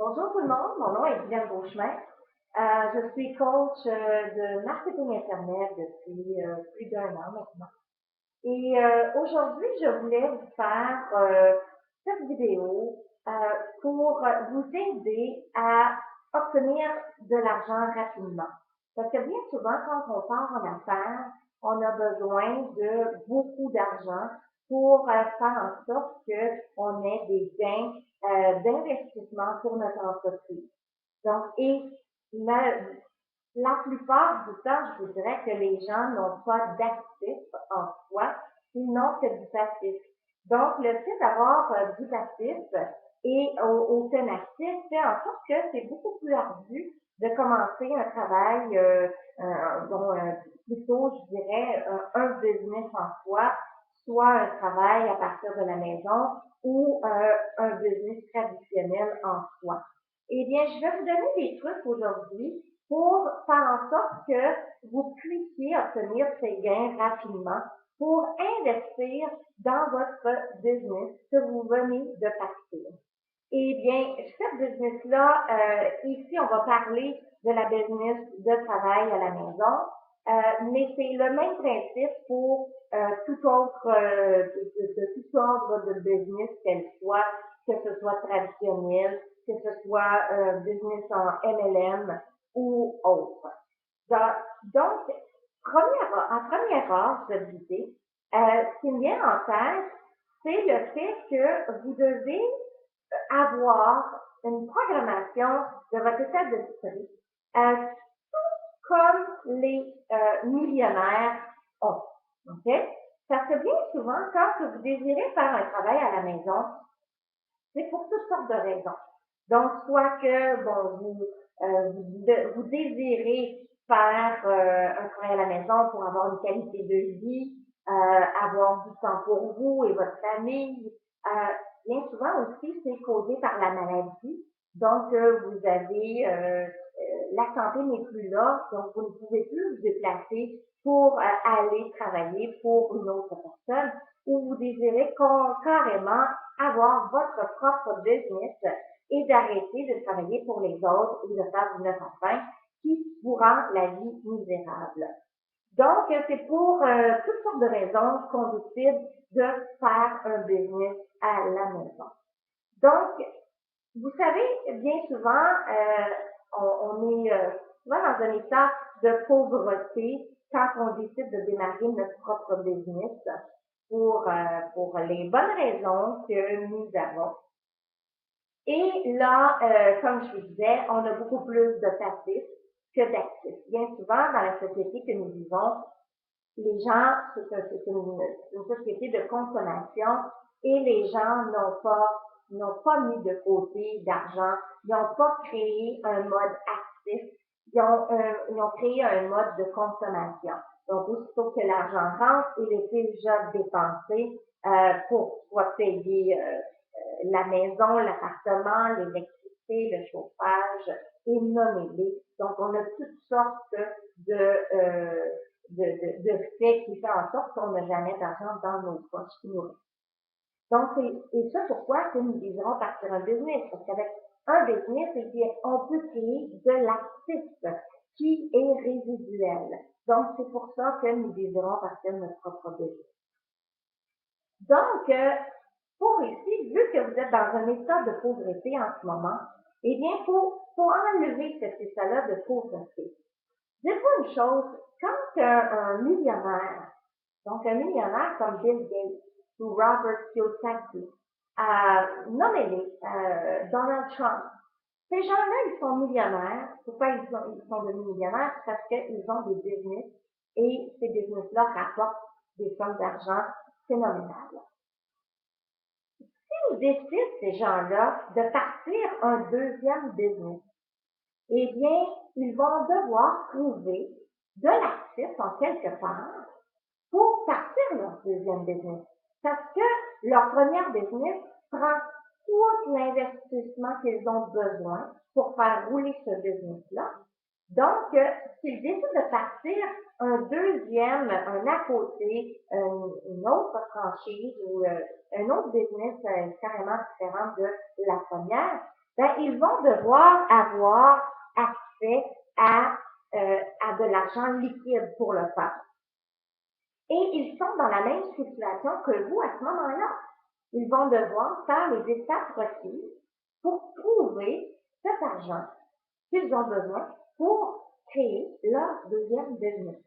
Bonjour tout le monde, mon nom est Guylaine Beauchemin. Je suis coach de marketing Internet depuis plus d'1 an maintenant. Et aujourd'hui, je voulais vous faire cette vidéo pour vous aider à obtenir de l'argent rapidement. Parce que bien souvent, quand on part en affaires, on a besoin de beaucoup d'argent pour faire en sorte qu'on ait des gains d'investissement pour notre entreprise. Donc, la plupart du temps, je vous dirais que les gens n'ont pas d'actif en soi, ils n'ont que du passif. Donc, le fait d'avoir du passif et aucun actif fait en sorte que c'est beaucoup plus ardu de commencer un travail, plutôt, je dirais, un business en soi, soit un travail à partir de la maison ou un business traditionnel en soi. Eh bien, je vais vous donner des trucs aujourd'hui pour faire en sorte que vous puissiez obtenir ces gains rapidement pour investir dans votre business que vous venez de partir. Eh bien, cette business-là, ici, on va parler de la business de travail à la maison, mais c'est le même principe pour tout autre, tout ordre de business qu'elle soit, que ce soit traditionnel, que ce soit business en MLM ou autre. Donc, en première heure de l'idée, ce qui me vient en tête, c'est le fait que vous devez avoir une programmation de votre état d'esprit, comme les millionnaires ont. OK? Parce que bien souvent, quand vous désirez faire un travail à la maison, c'est pour toutes sortes de raisons. Donc, soit que vous désirez faire un travail à la maison pour avoir une qualité de vie, avoir du temps pour vous et votre famille. Bien souvent aussi, c'est causé par la maladie. Donc, vous avez la santé n'est plus là, donc vous ne pouvez plus vous déplacer pour aller travailler pour une autre personne, ou vous désirez carrément avoir votre propre business et d'arrêter de travailler pour les autres ou de faire du 9 à 5 qui vous rend la vie misérable. Donc, c'est pour toutes sortes de raisons qu'on décide de faire un business à la maison. Donc, vous savez, bien souvent, on est souvent dans un état de pauvreté quand on décide de démarrer notre propre business pour les bonnes raisons que nous avons. Et là, comme je vous disais, on a beaucoup plus de passifs que d'actifs. Bien souvent, dans la société que nous vivons, les gens, c'est une société de consommation et les gens n'ont pas mis de côté d'argent, ils n'ont pas créé un mode actif, ils ont créé un mode de consommation. Donc, aussitôt que l'argent rentre, il est déjà dépensé pour soit payer la maison, l'appartement, l'électricité, le chauffage et nommez-les. Donc, on a toutes sortes de faits qui font en sorte qu'on n'a jamais d'argent dans nos poches qui nous restent. Donc, et ça, pourquoi que nous désirons partir un business? Parce qu'avec un business, on peut créer de l'actif qui est résiduel. Donc, c'est pour ça que nous désirons partir notre propre business. Donc, pour ici, vu que vous êtes dans un état de pauvreté en ce moment, eh bien, faut enlever cet état-là de pauvreté. Dites-vous une chose, quand un millionnaire, donc un millionnaire comme Bill Gates ou Robert Kiyosaki, nommez-les, Donald Trump, ces gens-là, ils sont millionnaires. Pourquoi ils sont devenus millionnaires? Parce qu'ils ont des business et ces business-là rapportent des sommes d'argent phénoménales. S'ils décident, ces gens-là, de partir un deuxième business, eh bien, ils vont devoir trouver de l'actif en quelque part pour partir leur deuxième business. Parce que leur première business prend tout l'investissement qu'ils ont besoin pour faire rouler ce business-là. Donc, s'ils décident de partir un deuxième, un à côté, une autre franchise ou un autre business carrément différent de la première, ben, ils vont devoir avoir accès à de l'argent liquide pour le faire. Et ils sont dans la même situation que vous à ce moment-là. Ils vont devoir faire les étapes requises pour trouver cet argent qu'ils ont besoin pour créer leur deuxième business.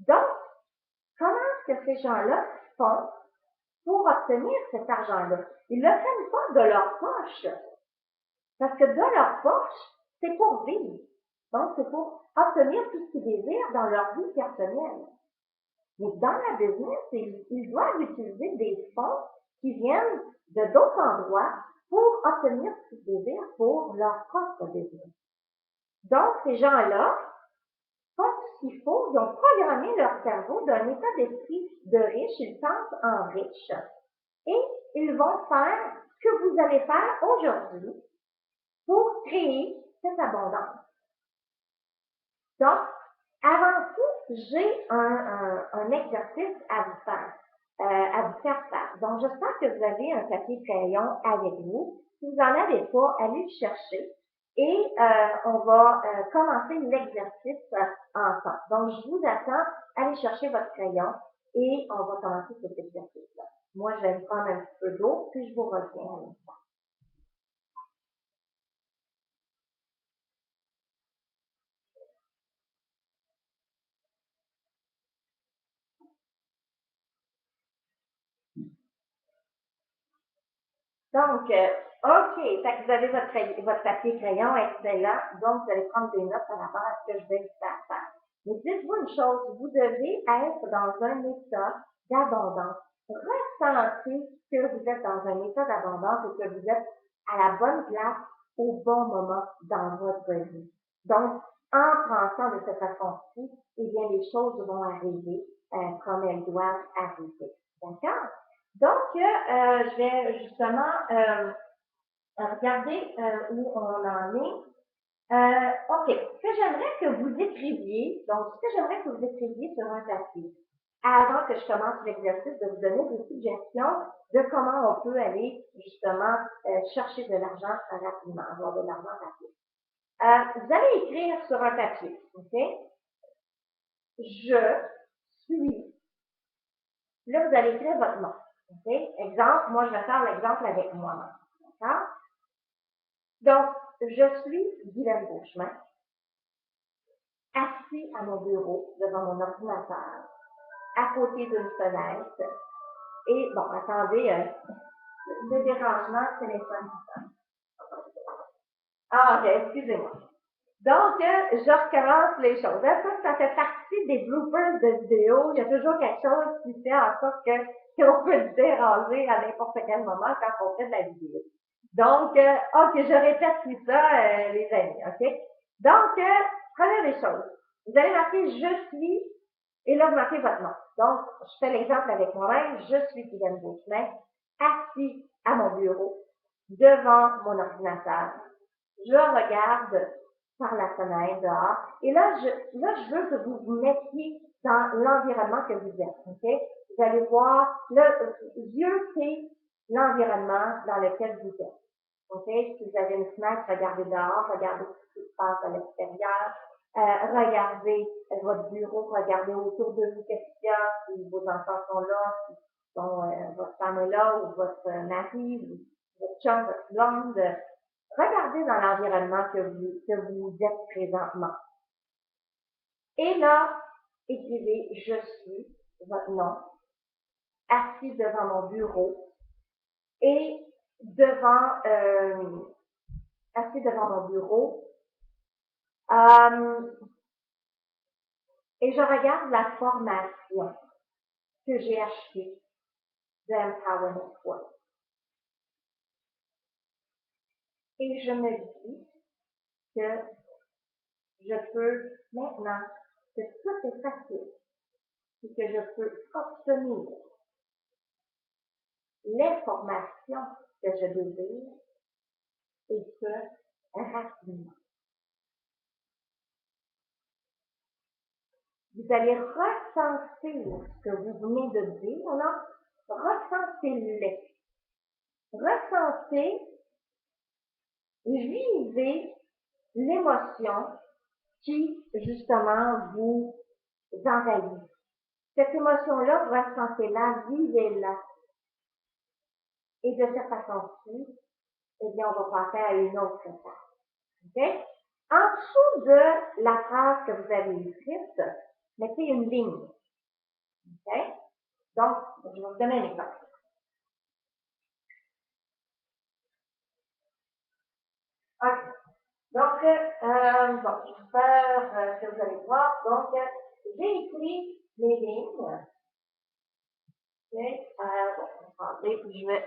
Donc, comment est-ce que ces gens-là font pour obtenir cet argent-là? Ils ne le prennent pas de leur poche. Parce que de leur poche, c'est pour vivre. Donc, c'est pour obtenir tout ce qu'ils désirent dans leur vie personnelle. Mais dans la business, ils doivent utiliser des fonds qui viennent de d'autres endroits pour obtenir ce qu'ils désirent pour leur propre business. Donc, ces gens-là font tout ce qu'il faut, ils ont programmé leur cerveau d'un état d'esprit de riche, ils pensent en riche, et ils vont faire ce que vous allez faire aujourd'hui pour créer cette abondance. Donc, avant tout, j'ai un exercice à vous faire. Donc, j'espère que vous avez un papier crayon avec vous. Si vous n'en avez pas, allez le chercher. Et on va commencer l'exercice ensemble. Donc, je vous attends, allez chercher votre crayon et on va commencer cet exercice-là. Moi, je vais prendre un petit peu d'eau, puis je vous reviens à l'instant. Donc, OK, fait que vous avez votre papier crayon, excellent. Donc, vous allez prendre des notes par rapport à ce que je vais vous faire. Mais dites-vous une chose, vous devez être dans un état d'abondance. Ressentez que vous êtes dans un état d'abondance et que vous êtes à la bonne place au bon moment dans votre vie. Donc, en pensant de cette façon-ci, eh bien, les choses vont arriver comme elles doivent arriver. D'accord? Donc, je vais justement regarder où on en est. OK. Ce que j'aimerais que vous écriviez, donc, ce que j'aimerais que vous écriviez sur un papier, avant que je commence l'exercice, de vous donner des suggestions de comment on peut aller, justement, chercher de l'argent rapidement, avoir de l'argent rapide. Vous allez écrire sur un papier, OK? Je suis. Là, vous allez écrire votre nom. OK? Exemple, moi, je vais faire l'exemple avec moi-même. D'accord? Donc, je suis Guylaine Beauchemin, assis à mon bureau devant mon ordinateur, à côté d'une fenêtre. Et, bon, attendez, le dérangement, téléphone. Ah, excusez-moi. Donc, je recommence les choses. Ça fait partie des bloopers de vidéo. Il y a toujours quelque chose qui fait en sorte qu'on peut se déranger à n'importe quel moment quand on fait de la vidéo. Donc, OK, je répète tout ça, les amis, OK? Donc, première des choses, vous allez marquer je suis, et là, vous marquez votre nom. Donc, je fais l'exemple avec moi-même. Je suis Guylaine Beauchemin, assis à mon bureau, devant mon ordinateur. Je regarde par la fenêtre dehors. Et là, je veux que vous vous mettiez dans l'environnement que vous êtes, OK? Vous allez voir, Dieu, c'est l'environnement dans lequel vous êtes. OK? Si vous avez une fenêtre, regardez dehors, regardez ce qui se passe à l'extérieur, regardez votre bureau, regardez autour de vous qu'est-ce qu'il y a, si vos enfants sont là, si votre femme est là, ou votre mari, ou votre chum, votre blonde. Regardez dans l'environnement que vous êtes présentement. Et là, écrivez je suis, votre nom, assis devant mon bureau et assis devant mon bureau. Et je regarde la formation que j'ai achetée de Empowerment World. Et je me dis que je peux maintenant, que tout est facile et que je peux obtenir l'information que je désire et que rapidement. Vous allez ressentir ce que vous venez de dire, là. Ressentez-le. Ressentez visez l'émotion qui, justement, vous envahit. Cette émotion-là, ressentez-la, vivez-la. Et de cette façon-ci, eh bien, on va passer à une autre étape. OK? En dessous de la phrase que vous avez écrite, mettez une ligne. OK? Donc, je vais vous donner un exemple. OK. Donc, bon, j'espère que vous allez voir. Donc, j'ai écrit les lignes. OK? Bon, attendez, je vais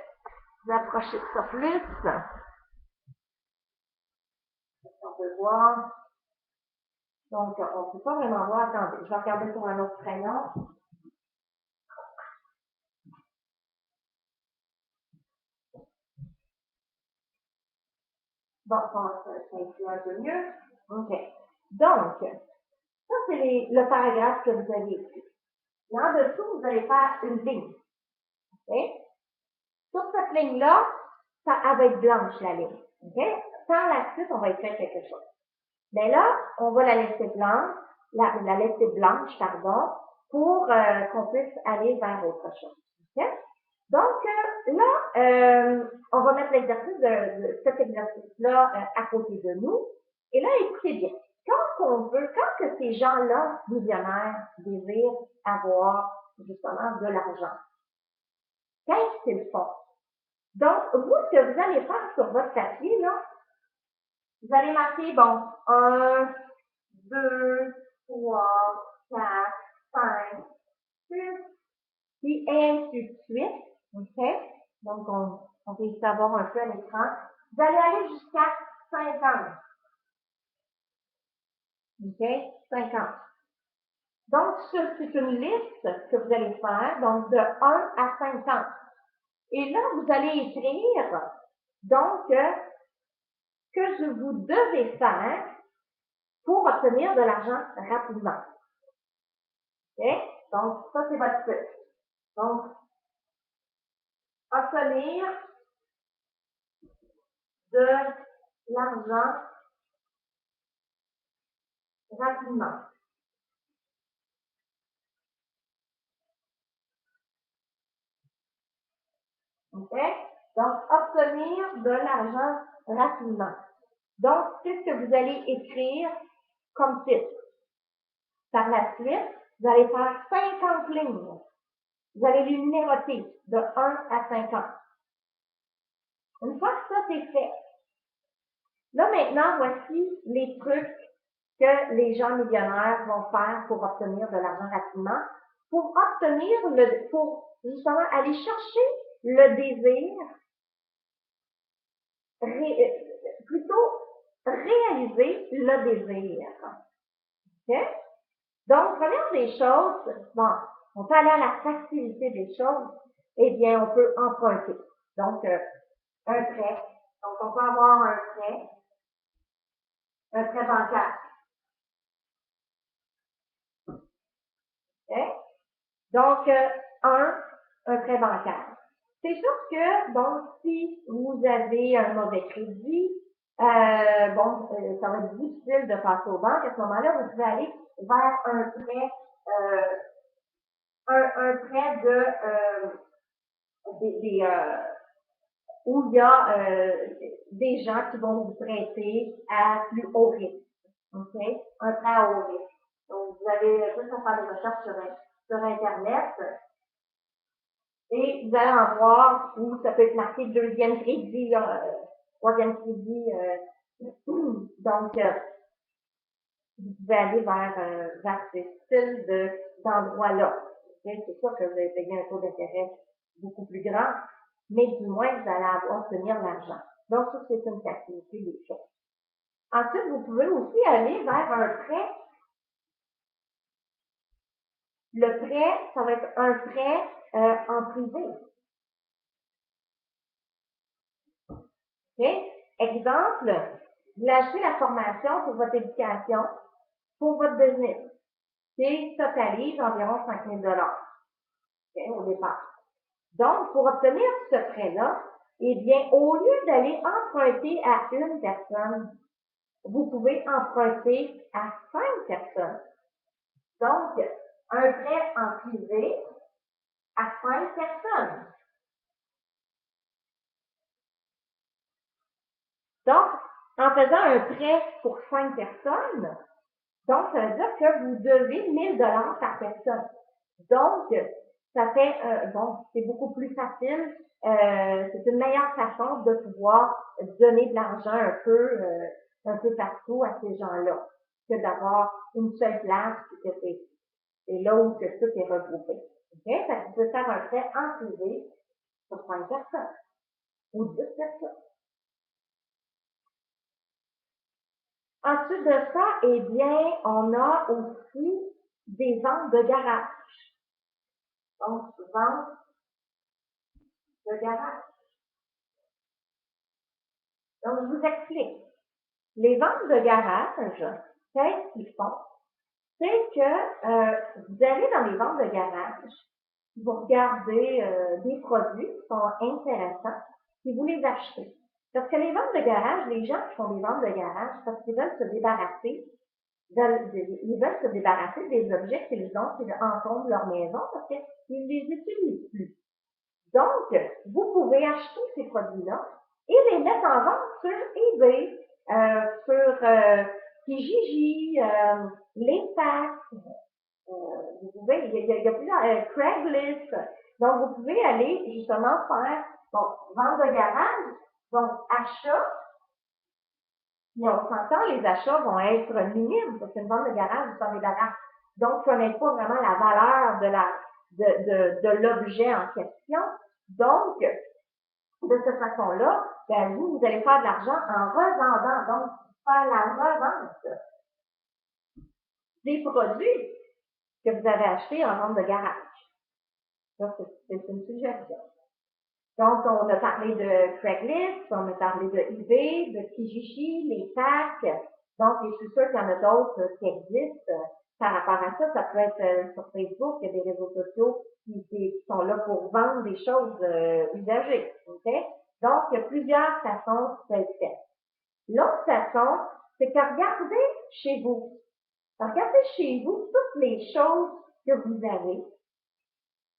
vous approcher de ça plus. On peut voir. Donc, on ne peut pas vraiment voir. Attendez, je vais regarder sur un autre crayon. Bon, ça inclut un peu mieux. OK. Donc, ça, c'est le paragraphe que vous avez écrit. Et en dessous, vous allez faire une ligne. OK? Sur cette ligne-là, elle va être blanche, la ligne. OK? Par la suite, on va écrire quelque chose. Mais là, on va la laisser blanche, la laisser blanche, pardon, pour qu'on puisse aller vers autre chose. OK? Donc, là, on va mettre l'exercice de cet exercice-là à côté de nous. Et là, écoutez bien. Quand que ces gens-là, visionnaires, désirent avoir justement de l'argent, qu'est-ce qu'ils font? Donc, vous, ce que vous allez faire sur votre papier, là, vous allez marquer, bon, 1, 2, 3, 4, 5, 6, et ainsi de suite. OK? Donc, on peut savoir un peu à l'écran. Vous allez aller jusqu'à 50. OK? 50. Donc, c'est une liste que vous allez faire, donc de 1 à 50. Et là, vous allez écrire, donc, que je vous devez faire pour obtenir de l'argent rapidement. OK? Donc, ça, c'est votre truc. Donc, obtenir de l'argent rapidement. OK? Donc, obtenir de l'argent rapidement. Donc, c'est ce que vous allez écrire comme titre. Par la suite, vous allez faire 50 lignes. Vous allez les numéroter de 1 à 50. Une fois que ça c'est fait, là maintenant, voici les trucs que les gens millionnaires vont faire pour obtenir de l'argent rapidement, pour justement aller chercher le désir, plutôt réaliser le désir. OK? Donc, première des choses, bon, on peut aller à la facilité des choses, eh bien, on peut emprunter. Donc, un prêt. Donc, on peut avoir un prêt bancaire. Okay? Donc, un prêt bancaire. C'est sûr que, donc, si vous avez un mauvais crédit, ça va être difficile de passer aux banques. À ce moment-là, vous pouvez aller vers un prêt, un prêt où il y a des gens qui vont vous prêter à plus haut risque. OK? Un prêt à haut risque. Donc, vous avez juste à faire des recherches sur Internet et vous allez en voir où ça peut être marqué deuxième crédit, troisième crédit. Donc, vous pouvez aller vers ces styles d'endroits-là. Okay? C'est sûr que vous allez payer un taux d'intérêt beaucoup plus grand, mais du moins, vous allez obtenir l'argent. Donc, ça, c'est une facilité des choses. Ensuite, vous pouvez aussi aller vers un prêt. Le prêt, ça va être un prêt en privé. Okay? Exemple, vous achetez la formation pour votre éducation, pour votre business, qui totalise environ 5 000 $, okay, au départ. Donc, pour obtenir ce prêt-là, eh bien, au lieu d'aller emprunter à une personne, vous pouvez emprunter à 5 personnes. Donc, un prêt en privé à 5 personnes. Donc, en faisant un prêt pour 5 personnes, donc ça veut dire que vous devez 1 000 $ par personne. Donc, ça fait, bon, c'est beaucoup plus facile. C'est une meilleure façon de pouvoir donner de l'argent un peu partout à ces gens-là, que d'avoir une seule place, puis que c'est là où que tout est regroupé. OK? Ça vous pouvez faire un prêt en privé pour 5 personnes ou 10 personnes. Ensuite de ça, eh bien, on a aussi des ventes de garage. Donc, vente de garage. Donc, je vous explique. Les ventes de garage, qu'est-ce qu'ils font? C'est que vous allez dans les ventes de garage, vous regardez des produits qui sont intéressants, et vous les achetez. Parce que les ventes de garage, les gens qui font des ventes de garage, parce qu'ils veulent se débarrasser, ils veulent se débarrasser des objets qu'ils ont qui encombrent leur maison parce qu'ils ne les utilisent plus. Donc, vous pouvez acheter ces produits-là et les mettre en vente sur eBay, sur Kijiji, Linfax. Vous pouvez, il y a plusieurs, Craigslist. Donc, vous pouvez aller justement faire, bon, vente de garage, donc achat. Mais on s'entend, les achats vont être minimes parce qu'une vente de garage, vous s'en débarrasse. Donc, vous ne connaissez pas vraiment la valeur de l'objet en question. Donc, de cette façon-là, ben, vous allez faire de l'argent en revendant, donc faire la revente des produits que vous avez achetés en vente de garage. Ça, c'est une suggestion. Donc, on a parlé de Craigslist, on a parlé de eBay, de Kijiji, les packs. Donc, je suis sûre qu'il y en a d'autres qui existent par rapport à ça. Ça peut être sur Facebook, il y a des réseaux sociaux qui sont là pour vendre des choses usagées. Okay? Donc, il y a plusieurs façons de le faire. L'autre façon, c'est que regardez chez vous. Regardez chez vous toutes les choses que vous avez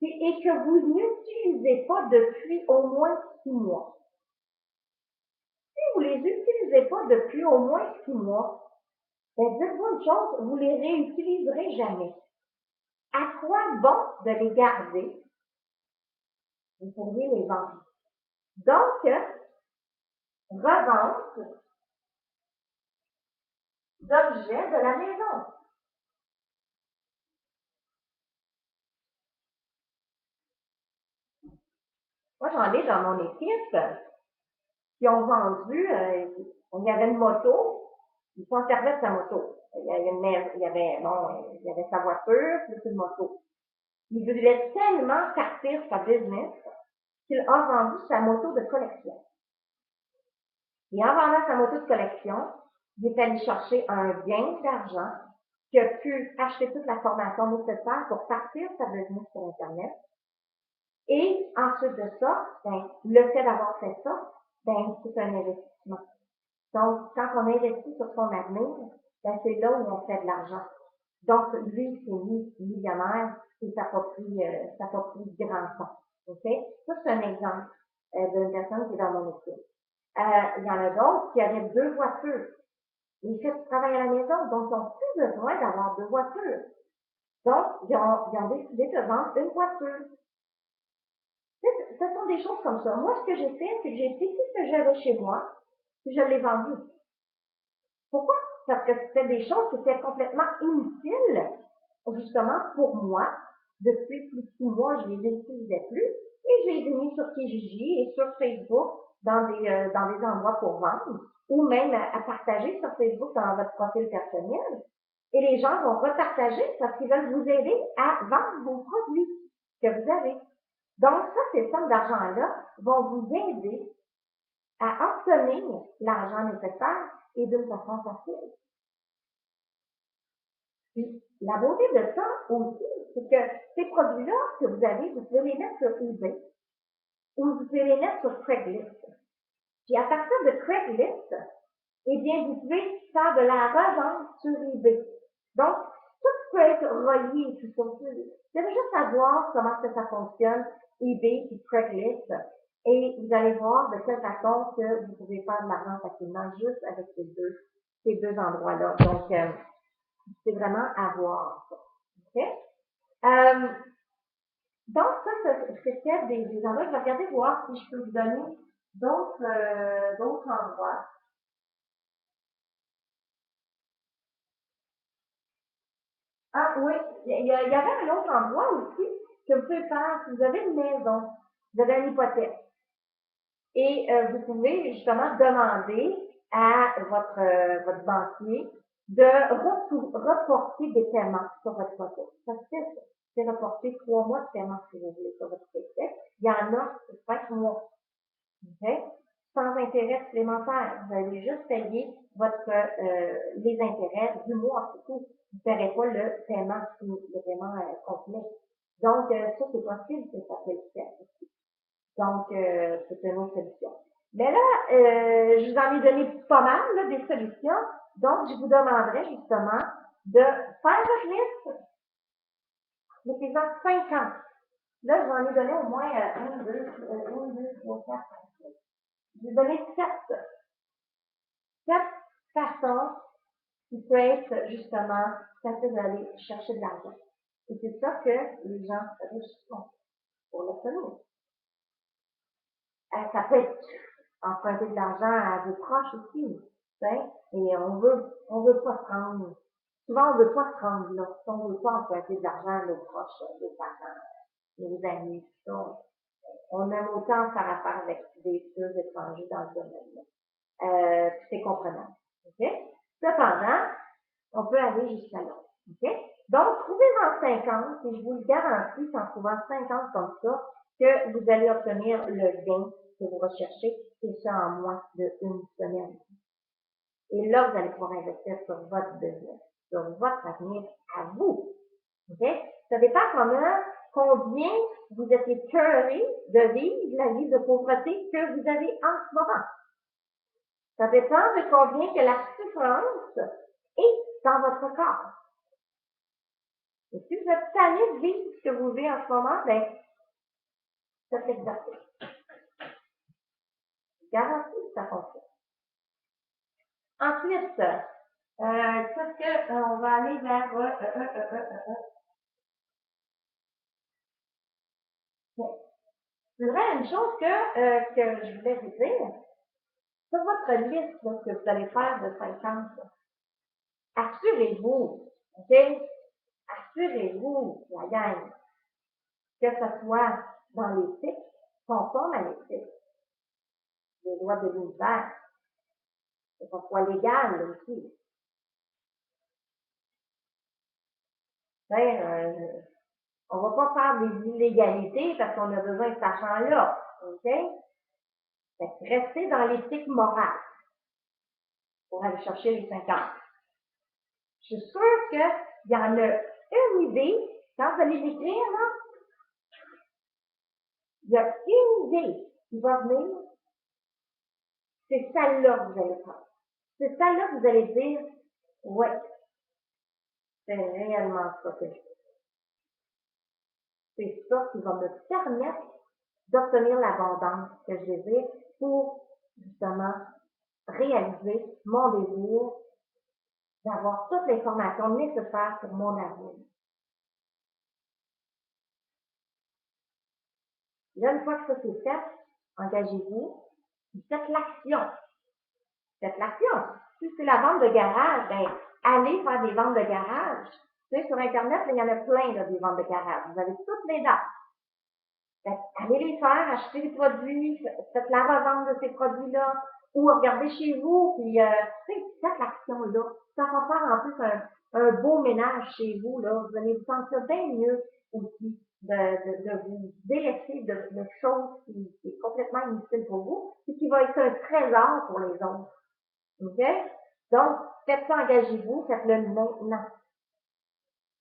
et que vous n'utilisez pas depuis au moins 6 mois. Si vous ne les utilisez pas depuis au moins 6 mois, ben dites-vous une chose, vous ne les réutiliserez jamais. À quoi bon de les garder? Vous pourriez les vendre. Donc, revente d'objets de la maison. Moi, j'en ai dans mon équipe qui ont vendu, il y avait une moto, ils s'en servaient de sa moto. Il y avait sa voiture, plus une moto. Il voulait tellement partir sa business qu'il a vendu sa moto de collection. Et en vendant sa moto de collection, il est allé chercher un gain d'argent qui a pu acheter toute la formation nécessaire pour partir sa business sur Internet. Et ensuite de ça, ben, le fait d'avoir fait ça, ben, c'est un investissement. Donc, quand on investit sur son avenir, ben, c'est là où on fait de l'argent. Donc, lui, il s'est mis millionnaire et ça n'a pas pris grand temps. OK? Ça, c'est un exemple d'une personne qui est dans mon équipe. Il y en a d'autres qui avaient 2 voitures. Les filles travaillent à la maison, donc ils n'ont plus besoin d'avoir 2 voitures. Donc, ils ont décidé de vendre une voiture. Ce sont des choses comme ça. Moi, ce que j'ai fait, c'est que j'ai pris tout ce que j'avais chez moi, et je l'ai vendu. Pourquoi? Parce que c'était des choses qui étaient complètement inutiles, justement, pour moi. Depuis plus de 6 mois, je les utilisais plus. Et je les ai mis sur Kijiji et sur Facebook dans des endroits pour vendre, ou même à partager sur Facebook dans votre profil personnel. Et les gens vont repartager parce qu'ils veulent vous aider à vendre vos produits que vous avez. Donc, ça, ces sommes d'argent-là vont vous aider à obtenir l'argent nécessaire et d'une façon facile. Puis, la beauté de ça aussi, c'est que ces produits-là que vous avez, vous pouvez les mettre sur eBay. ou vous pouvez les mettre sur Craigslist. Puis à partir de Craigslist, eh bien, vous pouvez faire de la revente sur eBay. Donc, tout peut être relié, tout ça. Vous devez juste savoir comment ça fonctionne, eBay et Craigslist. Et vous allez voir de quelle façon que vous pouvez faire de l'argent facilement juste avec ces deux endroits-là. Donc, c'est vraiment à voir. OK? Donc, ça, c'était des endroits. Je vais regarder voir si je peux vous donner d'autres endroits. Ah oui, il y avait un autre endroit aussi que vous pouvez faire. Si vous avez une maison, vous avez une hypothèque, et vous pouvez justement demander à votre banquier de reporter des paiements sur votre hypothèque. Ça se fait, ça. C'est reporter 3 mois de paiement si vous voulez sur votre hypothèque. Il y en a 5 mois. Okay? Sans intérêt supplémentaire. Vous allez juste payer les intérêts du mois, c'est tout. Vous ne paierez pas le paiement complet. Donc, ça, c'est possible que ça peut être fait aussi. Donc, c'est une autre solution. Mais là, je vous en ai donné pas mal, là, des solutions. Donc, je vous demanderai justement de faire votre liste. Mettez-en 50. Là, je vous en ai donné au moins 1, 2, 3, 4, 5. Je vais donner 7 façons qui peut être justement facile d'aller chercher de l'argent. Et c'est ça que les gens riches font pour l'obtenir. Ça peut être emprunter de l'argent à vos proches aussi. Et on veut pas se rendre. Souvent, on veut pas se rendre là. On veut pas emprunter de l'argent à nos proches, nos parents, nos amis, tout ça. On aime autant faire affaire avec des étrangers dans le domaine-là. C'est comprenable. OK? Cependant, on peut aller jusqu'à là. OK? Donc, trouvez-en 50, et je vous le garantis qu'en trouvant 50 comme ça, que vous allez obtenir le gain que vous recherchez, et ça en moins d'une semaine. Et là, vous allez pouvoir investir sur votre business, sur votre avenir à vous. OK? Ça dépend combien vous êtes écœuré de vivre la vie de pauvreté que vous avez en ce moment. Ça dépend de combien que la souffrance est dans votre corps. Et si vous êtes tanné de vivre ce que vous vivez en ce moment, ben, faites l'exercice. Garantie que ça fonctionne. Ensuite, qu'est-ce que on va aller vers c'est vrai, une chose que je voulais vous dire, sur votre liste là, que vous allez faire de 50, assurez-vous, OK? Assurez-vous, la gang, que ce soit dans l'éthique, conforme à l'éthique, les lois de l'univers, que ce soit légal aussi. On va pas faire des illégalités parce qu'on a besoin de cet argent-là, OK? Fait que restez dans l'éthique morale pour aller chercher les 50. Je suis sûre qu'il y en a une idée, quand vous allez l'écrire, là, il y a une idée qui va venir, c'est celle-là que vous allez faire. C'est celle-là que vous allez dire, ouais, c'est réellement ça que je veux. C'est ça qui va me permettre d'obtenir l'abondance que je désire pour, justement, réaliser mon désir d'avoir toutes les formations nécessaires pour mon avenir. Là, une fois que ça c'est fait, engagez-vous, faites l'action. Faites l'action. Si c'est la vente de garage, ben, allez faire des ventes de garage. Tu sais, sur Internet, il y en a plein, là, des ventes de garage. Vous avez toutes les dates. Ben, allez les faire, achetez des produits, faites la revente de ces produits-là, ou regardez chez vous, puis faites l'action-là. Ça va faire en plus un beau ménage chez vous, là. Vous allez vous sentir bien mieux aussi de vous délaisser de choses qui est complètement inutile pour vous, et qui va être un trésor pour les autres. OK? Donc, faites ça, engagez-vous, faites-le maintenant.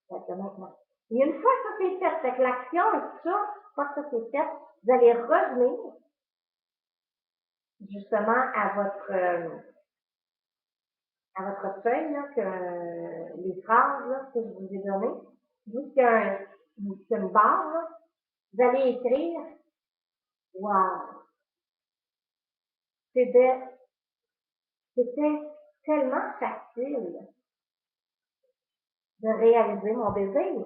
Faites-le maintenant. Et une fois que ça c'est fait, avec l'action et tout ça, fois que ça c'est fait, vous allez revenir justement à votre feuille, là, les phrases là, que je vous ai données. Vu qu'il y a une barre, là, vous allez écrire wow! C'était tellement facile de réaliser mon désir.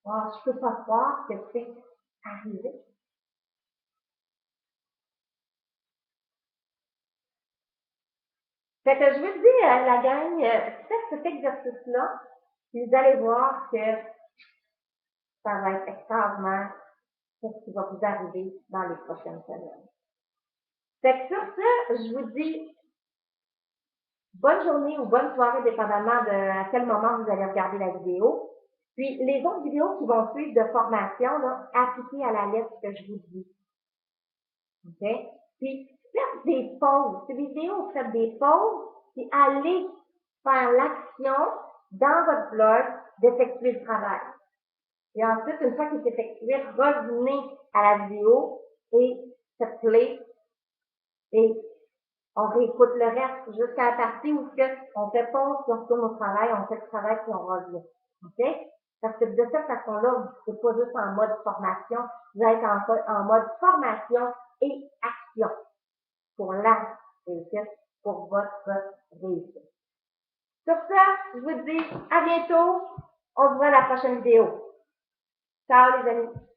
Wow, je peux pas croire que c'est arrivé. Fait que je vous dis, la gang, faites cet exercice-là, puis vous allez voir que ça va être extraordinaire ce qui va vous arriver dans les prochaines semaines. Fait que sur ce, je vous dis bonne journée ou bonne soirée, dépendamment de à quel moment vous allez regarder la vidéo. Puis les autres vidéos qui vont suivre de formation, là, appliquez à la lettre ce que je vous dis. OK? Puis faites des pauses. Ces vidéos, faites des pauses, puis allez faire l'action dans votre blog d'effectuer le travail. Et ensuite, une fois qu'il est effectué, revenez à la vidéo et faites play et on réécoute le reste jusqu'à la partie où on fait pause, puis on retourne au travail, on fait le travail, puis on revient. OK? Parce que de cette façon-là, c'est pas juste en mode formation, vous êtes en mode formation et action pour la réussite, pour votre réussite. Sur ça, je vous dis à bientôt. On se voit à la prochaine vidéo. Ciao les amis.